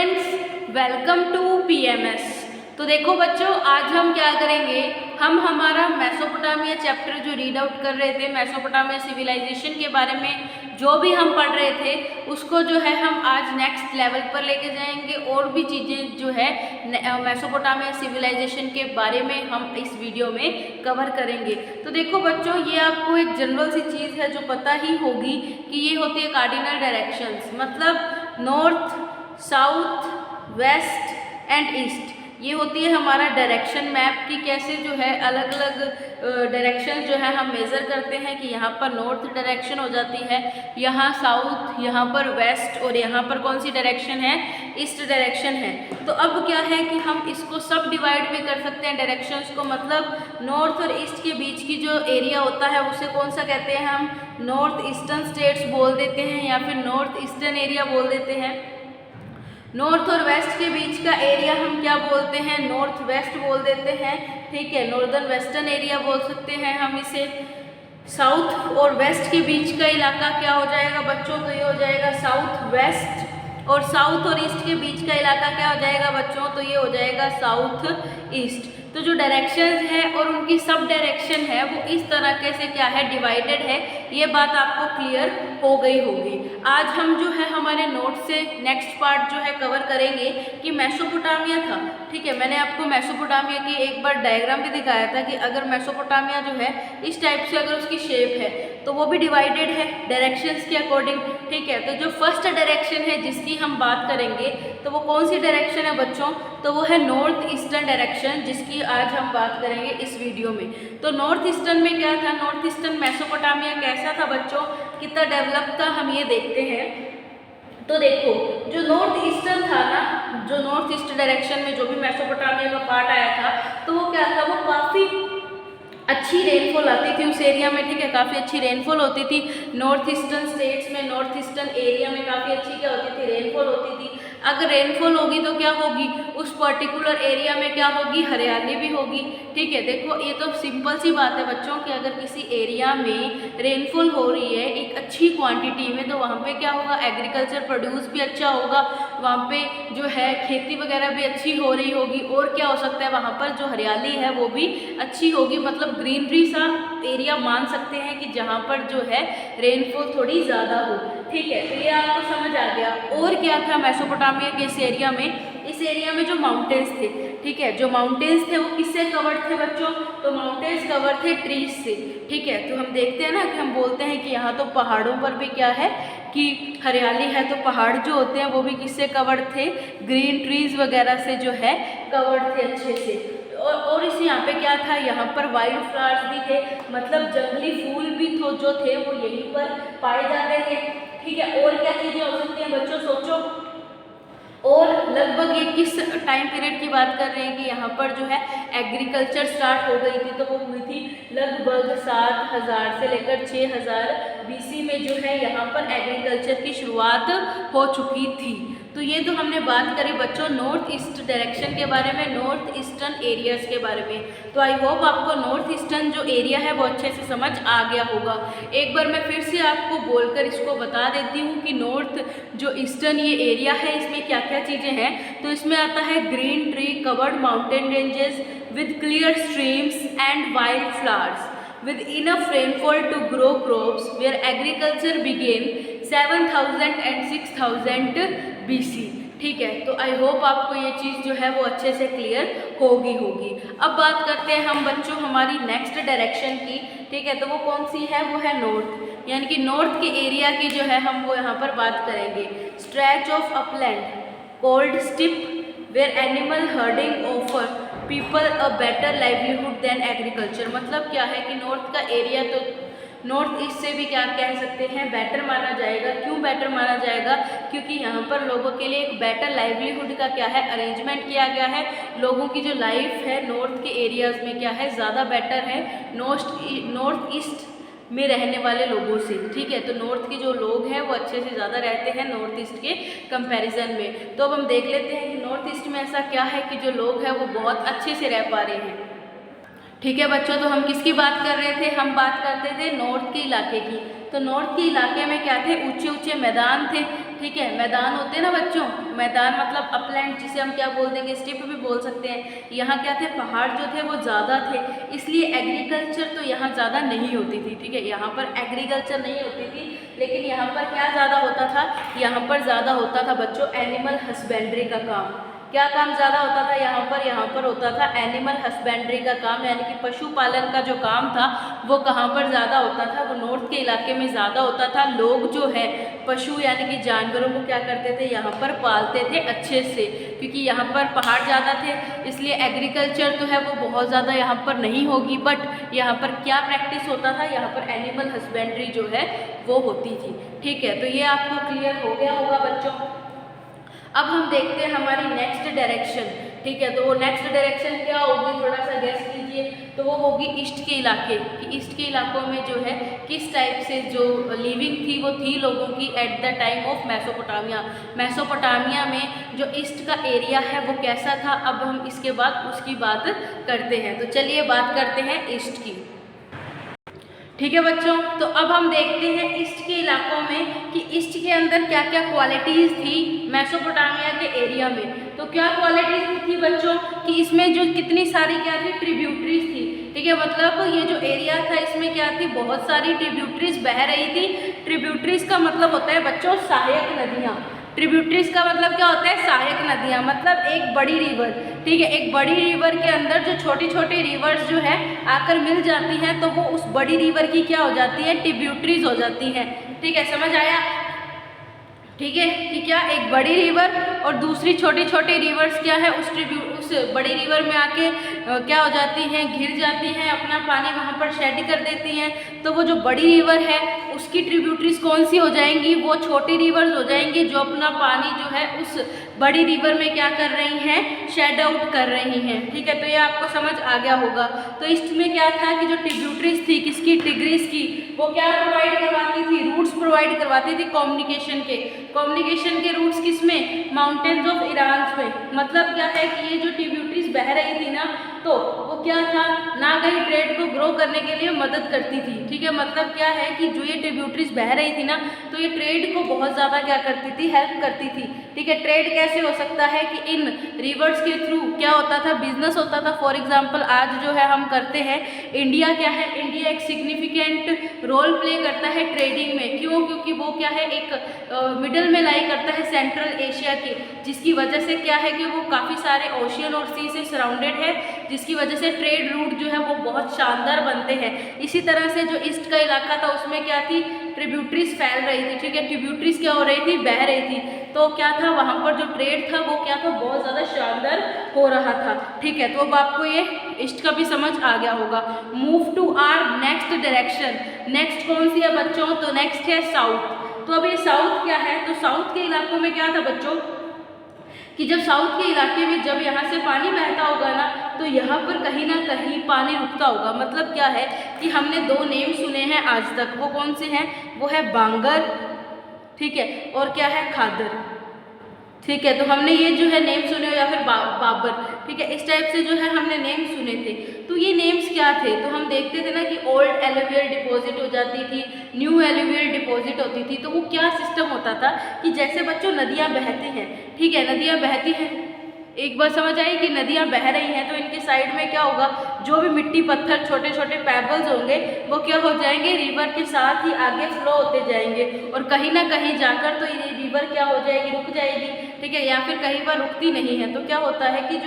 Students, welcome to PMS. तो देखो बच्चों, आज हम क्या करेंगे, हम हमारा मेसोपोटामिया चैप्टर जो रीड आउट कर रहे थे, मेसोपोटामिया सिविलाइजेशन के बारे में जो भी हम पढ़ रहे थे उसको जो है हम आज नेक्स्ट लेवल पर लेके जाएंगे। और भी चीज़ें जो है मेसोपोटामिया सिविलाइजेशन के बारे में हम इस वीडियो में कवर करेंगे। तो देखो बच्चों, ये आपको एक जनरल सी चीज़ है जो पता ही होगी कि ये होती है कार्डिनल डायरेक्शंस, मतलब north, south, west and east. ये होती है हमारा डायरेक्शन मैप की कैसे जो है अलग अलग डायरेक्शन जो है हम मेज़र करते हैं कि यहाँ पर नॉर्थ डायरेक्शन हो जाती है, यहाँ साउथ, यहाँ पर वेस्ट और यहाँ पर कौन सी डायरेक्शन है, ईस्ट डायरेक्शन है। तो अब क्या है कि हम इसको सब डिवाइड भी कर सकते हैं डायरेक्शंस को, मतलब नॉर्थ और ईस्ट के बीच की जो एरिया होता है उसे कौन सा कहते हैं, हम नॉर्थ ईस्टर्न स्टेट्स बोल देते हैं या फिर नॉर्थ ईस्टर्न एरिया बोल देते हैं। नॉर्थ और वेस्ट के बीच का एरिया हम क्या बोलते हैं, नॉर्थ वेस्ट बोल देते हैं, ठीक है, नॉर्दर्न वेस्टर्न एरिया बोल सकते हैं हम इसे। साउथ और वेस्ट के बीच का इलाका क्या हो जाएगा बच्चों, तो ये हो जाएगा साउथ वेस्ट। और साउथ और ईस्ट के बीच का इलाका क्या हो जाएगा बच्चों, तो ये हो जाएगा साउथ ईस्ट। तो जो डायरेक्शंस है और उनकी सब डायरेक्शन है वो इस तरीके से क्या है, डिवाइडेड है। ये बात आपको क्लियर हो गई होगी। आज हम जो है हमारे नोट से नेक्स्ट पार्ट जो है कवर करेंगे कि मेसोपोटामिया था, ठीक है। मैंने आपको मेसोपोटामिया की एक बार डायग्राम भी दिखाया था कि अगर मेसोपोटामिया जो है इस टाइप से अगर उसकी शेप है तो वो भी डिवाइडेड है डायरेक्शंस के अकॉर्डिंग, ठीक है। तो जो फर्स्ट डायरेक्शन है जिसकी हम बात करेंगे तो वो कौन सी डायरेक्शन है बच्चों, तो वो है नॉर्थ ईस्टर्न डायरेक्शन, जिसकी आज हम बात करेंगे इस वीडियो में। तो नॉर्थ ईस्टर्न में क्या था, नॉर्थ ईस्टर्न मेसोपोटामिया कैसा था बच्चों, कितना डेवलप था, हम ये देखते हैं। तो देखो, जो नॉर्थ ईस्टर्न था ना, जो नॉर्थ ईस्ट डायरेक्शन में जो भी मेसोपोटामिया का पार्ट आया था, तो वो क्या था, वो काफ़ी अच्छी रेनफॉल आती थी उस एरिया में, ठीक है, काफ़ी अच्छी रेनफॉल होती थी। नॉर्थ ईस्टर्न स्टेट्स में, नॉर्थ ईस्टर्न एरिया में काफ़ी अच्छी क्या होती थी, रेनफॉल होती थी। अगर रेनफॉल होगी तो क्या होगी, उस पर्टिकुलर एरिया में क्या होगी, हरियाली भी होगी, ठीक है। देखो, ये तो सिंपल सी बात है बच्चों कि अगर किसी एरिया में रेनफॉल हो रही है एक अच्छी क्वांटिटी में, तो वहाँ पे क्या होगा, एग्रीकल्चर प्रोड्यूस भी अच्छा होगा, वहाँ पे जो है खेती वगैरह भी अच्छी हो रही होगी। और क्या हो सकता है, वहाँ पर जो हरियाली है वो भी अच्छी होगी, मतलब ग्रीनरी सा एरिया मान सकते हैं कि जहाँ पर जो है रेनफॉल थोड़ी ज़्यादा हो, ठीक है। तो ये आपको समझ आ गया। और क्या था मेसोपोटामिया के इस एरिया में, इस एरिया में जो माउंटेन्स थे, ठीक है, जो माउंटेन्स थे वो किससे कवर्ड थे बच्चों, तो माउंटेन्स कवर्ड थे ट्रीज से, ठीक है। तो हम देखते हैं ना कि हम बोलते हैं कि यहाँ तो पहाड़ों पर भी क्या है कि हरियाली है, तो पहाड़ जो होते हैं वो भी किससे कवर्ड थे, ग्रीन ट्रीज वगैरह से जो है कवर्ड थे अच्छे से। और इस यहाँ पे क्या था, यहाँ पर वाइल्ड फ्लावर्स भी थे, मतलब जंगली फूल भी तो जो थे वो यहीं पर पाए जाते थे, ठीक है। और क्या चीज़ें हो सकती हैं बच्चों, सोचो। और लगभग ये किस टाइम पीरियड की बात कर रहे हैं कि यहाँ पर जो है एग्रीकल्चर स्टार्ट हो गई थी, तो वो हुई थी लगभग 7000 से लेकर 6000 BC में जो है यहाँ पर एग्रीकल्चर की शुरुआत हो चुकी थी। तो ये तो हमने बात करी बच्चों नॉर्थ ईस्ट डायरेक्शन के बारे में, नॉर्थ ईस्टर्न एरियाज़ के बारे में। तो आई होप आपको नॉर्थ ईस्टर्न जो एरिया है वो अच्छे से समझ आ गया होगा। एक बार मैं फिर से आपको बोलकर इसको बता देती हूँ कि नॉर्थ जो ईस्टर्न ये एरिया है इसमें क्या क्या चीज़ें हैं। तो इसमें आता है green tree covered mountain ranges with clear streams and wild flowers with enough rainfall to grow crops where agriculture began 7000 and 6000 BC, ठीक है। तो आई होप आपको ये चीज़ जो है वो अच्छे से क्लियर होगी। अब बात करते हैं हम बच्चों हमारी नेक्स्ट डायरेक्शन की, ठीक है। तो वो कौन सी है, वो है नॉर्थ, यानी कि नॉर्थ के एरिया की जो है हम वो यहाँ पर बात करेंगे। Stretch of upland cold steppe where animal herding offer people a better livelihood than agriculture. मतलब क्या है कि नॉर्थ का एरिया तो नॉर्थ ईस्ट से भी क्या कह सकते हैं, बेटर माना जाएगा। क्यों बेटर माना जाएगा, क्योंकि यहाँ पर लोगों के लिए एक बेटर लाइवलीहुड का क्या है, अरेंजमेंट किया गया है। लोगों की जो लाइफ है नॉर्थ के एरियाज़ में क्या है, ज़्यादा बेटर है नॉर्थ ईस्ट में रहने वाले लोगों से, ठीक है। तो नॉर्थ के जो लोग हैं वो अच्छे से ज़्यादा रहते हैं नॉर्थ ईस्ट के कंपैरिजन में। तो अब हम देख लेते हैं कि नॉर्थ ईस्ट में ऐसा क्या है कि जो लोग हैं वो बहुत अच्छे से रह पा रहे हैं, ठीक है बच्चों, तो हम किसकी बात कर रहे थे? हम बात करते थे नॉर्थ के इलाके की। तो नॉर्थ के इलाके में क्या थे? ऊंचे ऊंचे मैदान थे। ठीक है, मैदान होते हैं ना बच्चों, मैदान मतलब अपलैंड, जिसे हम क्या बोल देंगे, स्टिप भी बोल सकते हैं। यहाँ क्या थे? पहाड़ जो थे वो ज़्यादा थे, इसलिए एग्रीकल्चर तो यहाँ ज़्यादा नहीं होती थी। ठीक है, यहाँ पर एग्रीकल्चर नहीं होती थी, लेकिन यहाँ पर क्या ज़्यादा होता था? यहाँ पर ज़्यादा होता था बच्चों एनिमल हस्बेंड्री का काम। क्या काम ज़्यादा होता था यहाँ पर होता था एनिमल हस्बेंड्री का काम, यानी कि पशुपालन का जो काम था वो कहाँ पर ज़्यादा होता था? वो नॉर्थ के इलाके में ज़्यादा होता था। लोग जो है पशु यानी कि जानवरों को क्या करते थे? यहाँ पर पालते थे अच्छे से, क्योंकि यहाँ पर पहाड़ ज़्यादा थे, इसलिए एग्रीकल्चर तो है वो बहुत ज़्यादा यहाँ पर नहीं होगी। बट यहाँ पर क्या प्रैक्टिस होता था? यहाँ पर एनिमल हस्बेंड्री जो है वो होती थी। ठीक है, तो ये आपको क्लियर हो गया होगा बच्चों। अब हम देखते हैं हमारी नेक्स्ट डायरेक्शन। ठीक है, तो वो नेक्स्ट डायरेक्शन क्या होगी? थोड़ा सा गेस कीजिए। तो वो होगी ईस्ट के इलाके कि ईस्ट के इलाकों में जो है किस टाइप से जो लिविंग थी वो थी लोगों की at the time of Mesopotamia. Mesopotamia में जो ईस्ट का एरिया है वो कैसा था? अब हम इसके बाद उसकी बात करते हैं। तो चलिए बात करते हैं ईस्ट की। ठीक है बच्चों, तो अब हम देखते हैं ईस्ट के इलाकों में कि ईस्ट के अंदर क्या क्या क्वालिटीज़ थी मेसोपोटामिया के एरिया में। तो क्या क्वालिटीज़ थी बच्चों कि इसमें जो कितनी सारी क्या थी? ट्रिब्यूटरीज थी। ठीक है, मतलब ये जो एरिया था इसमें क्या थी? बहुत सारी ट्रिब्यूटरीज बह रही थी। ट्रिब्यूटरीज का मतलब होता है बच्चों सहायक नदियाँ। ट्रिब्यूटरीज का मतलब क्या होता है? सहायक नदियाँ, मतलब एक बड़ी रिवर। ठीक है, एक बड़ी रिवर के अंदर जो छोटी छोटी रिवर्स जो है आकर मिल जाती हैं, तो वो उस बड़ी रिवर की क्या हो जाती है? ट्रिब्यूटरीज हो जाती हैं। ठीक है, समझ आया? ठीक है कि क्या एक बड़ी रिवर और दूसरी छोटी छोटी रिवर्स क्या है उस बड़ी रिवर में आके क्या हो जाती हैं? घिर जाती हैं, अपना पानी वहाँ पर शेड कर देती हैं। तो वो जो बड़ी रिवर है उसकी ट्रिब्यूटरीज कौन सी हो जाएंगी? वो छोटी रिवर्स हो जाएंगी जो अपना पानी जो है उस बड़ी रिवर में क्या कर रही हैं? शेड आउट कर रही हैं। ठीक है, तो ये आपको समझ आ गया होगा। तो इसमें क्या था कि जो ट्रिब्यूटरीज थी किसकी? टिग्रिस की। वो क्या प्रोवाइड करवाती थी? रूट्स प्रोवाइड करवाती थी कम्युनिकेशन के रूट्स किसमें? माउंटेन्स ऑफ ईरान में। मतलब क्या है कि ये जो ट्रिब्यूटरीज बह रही थी ना, तो वो क्या था? ना कहीं ट्रेड को ग्रो करने के लिए मदद करती थी। ठीक है, मतलब क्या है कि जो ये ट्रिब्यूटरीज बह रही थी ना, तो ये ट्रेड को बहुत ज़्यादा क्या करती थी? हेल्प करती थी। ठीक है, ट्रेड कैसे हो सकता है कि इन रिवर्स के थ्रू क्या होता था? बिजनेस होता था। फॉर एग्जाम्पल आज जो है हम करते हैं, इंडिया क्या है? इंडिया एक सिग्निफिकेंट रोल प्ले करता है ट्रेडिंग में। क्यों? क्योंकि वो क्या है? एक मिडल में लाई करता है सेंट्रल एशिया के, जिसकी वजह से क्या है कि वो काफ़ी सारे ओशियन और सी से सराउंडेड है, जिसकी वजह से ट्रेड रूट जो है वो बहुत शानदार बनते हैं। इसी तरह से जो ईस्ट का इलाका था उसमें क्या थी? ट्रिब्यूटरीज फैल रही थी। ठीक है, ट्रिब्यूटरीज क्या हो रही थी? बह रही थी। तो क्या था वहाँ पर जो ट्रेड था वो क्या था? बहुत ज़्यादा शानदार हो रहा था। ठीक है, तो अब आपको ये ईस्ट का भी समझ आ गया होगा। Move to our next direction. Next कौन सी है बच्चों? तो नेक्स्ट है साउथ। तो अब ये साउथ क्या है? तो साउथ के इलाकों में क्या था बच्चों कि जब साउथ के इलाके में जब यहाँ से पानी बहता होगा ना, तो यहाँ पर कहीं ना कहीं पानी रुकता होगा। मतलब क्या है कि हमने दो नेम सुने हैं आज तक, वो कौन से हैं? वो है बांगर, ठीक है, और क्या है? खादर। ठीक है, तो हमने ये जो है नेम सुने या फिर बाबर, ठीक है, इस टाइप से जो है हमने नेम सुने थे। तो ये नेम्स क्या थे? तो हम देखते थे ना कि ओल्ड एलुवियल डिपॉजिट हो जाती थी, न्यू एलुवियल डिपॉजिट होती थी। तो वो क्या सिस्टम होता था कि जैसे बच्चों नदियाँ बहती हैं, ठीक है, नदियाँ बहती हैं, एक बार समझ आई कि नदियाँ बह रही हैं, तो इनके साइड में क्या होगा? जो भी मिट्टी पत्थर छोटे छोटे पेबल्स होंगे वो क्या हो जाएंगे? रिवर के साथ ही आगे फ्लो होते जाएंगे, और कहीं ना कहीं जाकर तो ये रिवर क्या हो जाएगी? रुक जाएगी। ठीक है, या फिर कहीं पर रुकती नहीं है। तो क्या होता है कि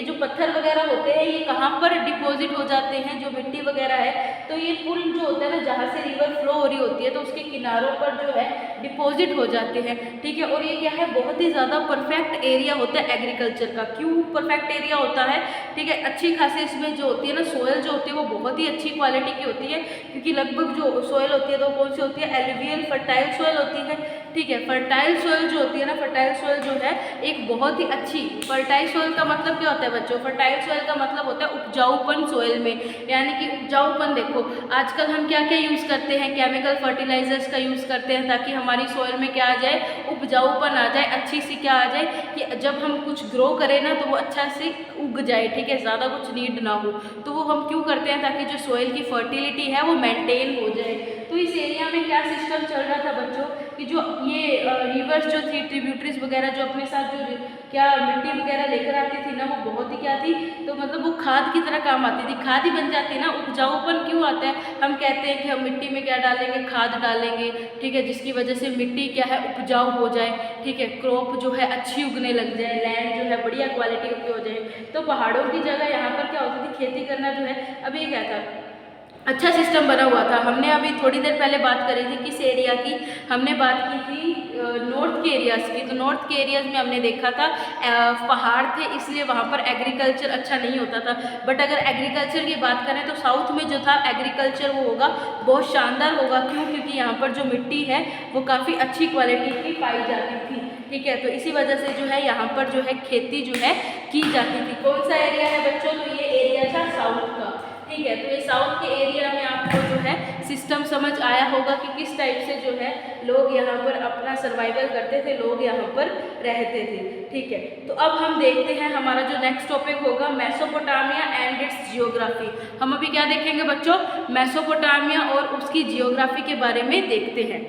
जो पत्थर वगैरह होते हैं ये कहाँ पर डिपॉजिट हो जाते हैं? जो मिट्टी वगैरह है, तो ये पुल जो होता है ना, जहाँ से रिवर फ्लो हो रही होती है, तो उसके किनारों पर जो है डिपॉजिट हो जाते हैं। ठीक है, और ये क्या है? बहुत ही ज़्यादा परफेक्ट एरिया होता है एग्रीकल्चर का। क्यों परफेक्ट एरिया होता है? ठीक है, अच्छी खासी इसमें जो होती है ना सोयल जो होती है वो बहुत ही अच्छी क्वालिटी की होती है, क्योंकि लगभग जो सोयल होती है तो कौन सी होती है? एलुवियल फर्टाइल सोयल होती है। ठीक है, फर्टाइल सोयल जो होती है ना, फर्टाइल सोयल जो है एक बहुत ही अच्छी, फर्टाइल सोयल का मतलब क्या होता है बच्चों? फर्टाइल सोयल का मतलब होता है उपजाऊपन सोयल में, यानी कि उपजाऊपन। देखो आजकल हम क्या क्या यूज़ करते हैं? केमिकल फर्टिलाइजर्स का यूज़ करते हैं ताकि हमारी सॉइल में क्या आ जाए, उपजाऊपन आ जाए, अच्छी सी क्या आ जाए कि जब हम कुछ ग्रो करें ना तो वो अच्छा से उग जाए, ठीक है, ज़्यादा कुछ नीड ना हो। तो वो हम क्यों करते हैं, ताकि जो सॉइल की फर्टिलिटी है वो मेंटेन हो जाए। तो इस एरिया में क्या सिस्टम चल रहा था बच्चों कि जो ये रिवर्स जो थी, ट्रिब्यूटरीज वगैरह जो अपने साथ जो क्या मिट्टी वगैरह लेकर आती थी ना, वो बहुत ही क्या थी, तो मतलब वो खाद की तरह काम आती थी, खाद ही बन जाती है ना। उपजाऊपन क्यों आता है, हम कहते हैं कि हम मिट्टी में क्या डालेंगे, खाद डालेंगे, ठीक है, जिसकी वजह से मिट्टी क्या है, उपजाऊ हो जाए, ठीक है, क्रॉप जो है अच्छी उगने लग जाए, लैंड जो है बढ़िया क्वालिटी की हो जाए। तो पहाड़ों की जगह यहाँ पर क्या होती थी, खेती करना जो है, अभी क्या था, अच्छा सिस्टम बना हुआ था। हमने अभी थोड़ी देर पहले बात करी थी किस एरिया की, हमने बात की थी नॉर्थ के एरियाज़ की। तो नॉर्थ के एरियाज़ में हमने देखा था पहाड़ थे, इसलिए वहाँ पर एग्रीकल्चर अच्छा नहीं होता था। बट अगर एग्रीकल्चर की बात करें तो साउथ में जो था एग्रीकल्चर वो होगा बहुत शानदार होगा। क्यों, क्योंकि यहाँ पर जो मिट्टी है वो काफ़ी अच्छी क्वालिटी की पाई जाती थी, ठीक है। तो इसी वजह से जो है यहाँ पर जो है खेती जो है की जाती थी। कौन सा एरिया है बच्चों, तो ये एरिया था साउथ का, ठीक है। तो ये साउथ के एरिया में आपको जो है सिस्टम समझ आया होगा कि किस टाइप से जो है लोग यहाँ पर अपना सर्वाइवल करते थे, लोग यहाँ पर रहते थे, ठीक है। तो अब हम देखते हैं हमारा जो नेक्स्ट टॉपिक होगा मेसोपोटामिया एंड इट्स जियोग्राफी। हम अभी क्या देखेंगे बच्चों, मेसोपोटामिया और उसकी जियोग्राफी के बारे में देखते हैं,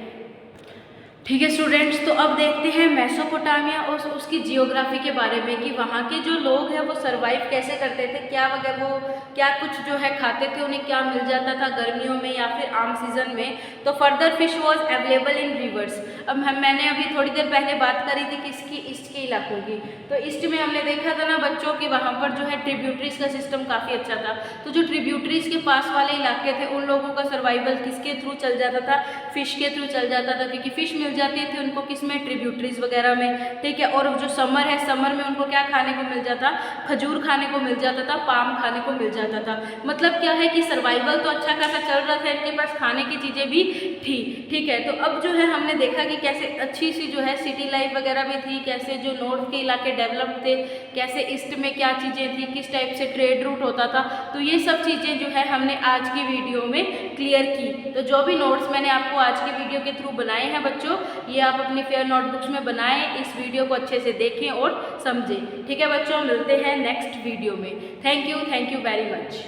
ठीक है स्टूडेंट्स। तो अब देखते हैं मेसोपोटामिया और उसकी जियोग्राफी के बारे में कि वहाँ के जो लोग हैं वो सरवाइव कैसे करते थे, क्या वगैरह वो क्या कुछ जो है खाते थे, उन्हें क्या मिल जाता था गर्मियों में या फिर आम सीजन में। तो further fish was available in reverse. अब मैंने अभी थोड़ी देर पहले बात करी थी किसकी, ईस्ट के इलाकों की। तो ईस्ट में हमने देखा था ना बच्चों कि वहाँ पर जो है ट्रिब्यूटरीज का सिस्टम काफ़ी अच्छा था। तो जो ट्रिब्यूटरीज के पास वाले इलाके थे उन लोगों का सर्वाइवल किसके थ्रू चल जाता था, फिश के थ्रू चल जाता था, क्योंकि फिश मिल जाती थी उनको किस में, ट्रिब्यूटरीज वगैरह में, ठीक है। और जो समर है, समर में उनको क्या खाने को मिल जाता, खजूर खाने को मिल जाता था, पाम खाने को मिल जाता था। मतलब क्या है कि सर्वाइवल तो अच्छा खासा चल रहा था, इनके पास खाने की चीज़ें भी थी, ठीक है। तो अब जो है हमने देखा कि कैसे अच्छी सी जो है सिटी लाइफ वगैरह भी थी, कैसे जो नॉर्थ के इलाके डेवलप थे, कैसे ईस्ट में क्या चीज़ें थी, किस टाइप से ट्रेड रूट होता था। तो ये सब चीज़ें जो है हमने आज की वीडियो में क्लियर की। तो जो भी नोट्स मैंने आपको आज की वीडियो के थ्रू बनाए हैं बच्चों, ये आप अपनी फेयर नोटबुक्स में बनाएं, इस वीडियो को अच्छे से देखें और समझें, ठीक है बच्चों। मिलते हैं नेक्स्ट वीडियो में। Thank you very much.